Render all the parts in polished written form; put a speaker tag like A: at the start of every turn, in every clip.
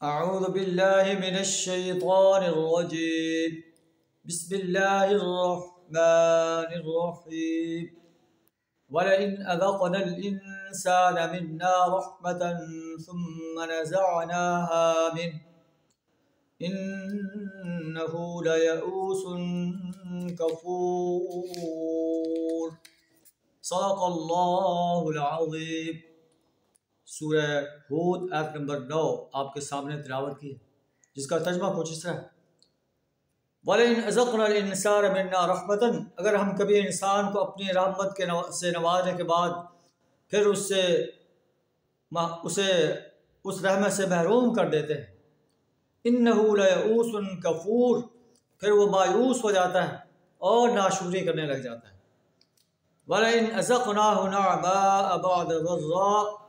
A: أعوذ بالله من الشيطان الرجيم. بسم الله الرحمن الرحيم. ولئن أذقنا الإنسان منا رحمة ثم نزعناها منه إنه ليئوس كفور. صدق الله العظيم. سورہ ہود آیت نمبر 9 آپ کے سامنے تلاوت کی ہے، جس کا ترجمہ کچھ اس طرح ہے: وَلَئِنْ أَذَقْنَا الْإِنسَانَ مِنَّا رَحْمَةً، اگر ہم کبھی انسان کو اپنی رحمت سے نوازنے کے بعد پھر اسے اس رحمت سے محروم کر دیتے ہیں، إِنَّهُ لَيَئُوسٌ كَفُورٌ، پھر وہ مایوس ہو جاتا ہے اور ناشکری کرنے لگ جاتا ہے۔ وَلَئِنْ أَذَقْنَاهُ نَعْمَاءَ بَعْدَ ضَرَّاءٍ،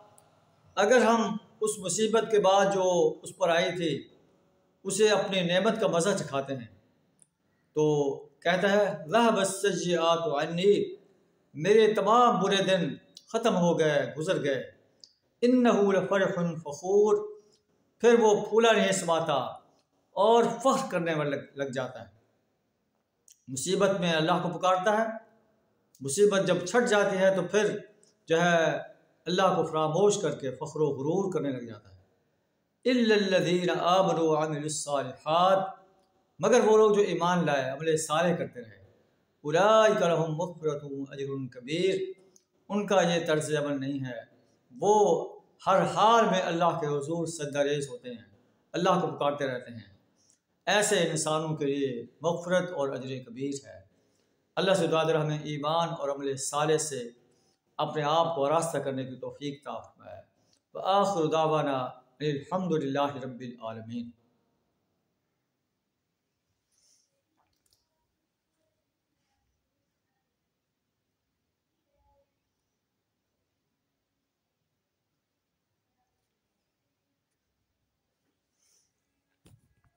A: اگر ہم اس مصیبت کے بعد جو اس پر آئی تھی اسے اپنی نعمت کا مزہ چکھاتے ہیں تو کہتا ہے ذهب السيئات عني، میرے تمام برے دن ختم ہو گئے، گزر گئے۔ انه لفرح فخور، پھر وہ پھولا نہیں سماتا اور فخر کرنے میں لگ جاتا ہے۔ مصیبت میں اللہ کو پکارتا ہے، مصیبت جب چھٹ جاتی ہے تو پھر جو ہے اللہ کو فراموش کر کے فخر و غرور کرنے لگ جاتا ہے۔ الا الذین آمنوا وعملوا الصالحات، مگر وہ لوگ جو ایمان لائے، عمل صالح کرتے رہے، اولئک لہم مغفرۃ واجر کبیر، ان کا یہ طرز عمل نہیں ہے، وہ ہر حال میں اللہ کے حضور سجدہ ریز ہوتے ہیں، اللہ کو پکارتے رہتے ہیں۔ ایسے انسانوں کے لیے مغفرت اور اجر کبیر ہے۔ اللہ سے دعا ہمیں ایمان اور عمل صالح سے اپنے آپ کو آراستہ کرنے کی توفیق عطا فرمائے۔ وآخر دعوانا الحمد للہ رب العالمین۔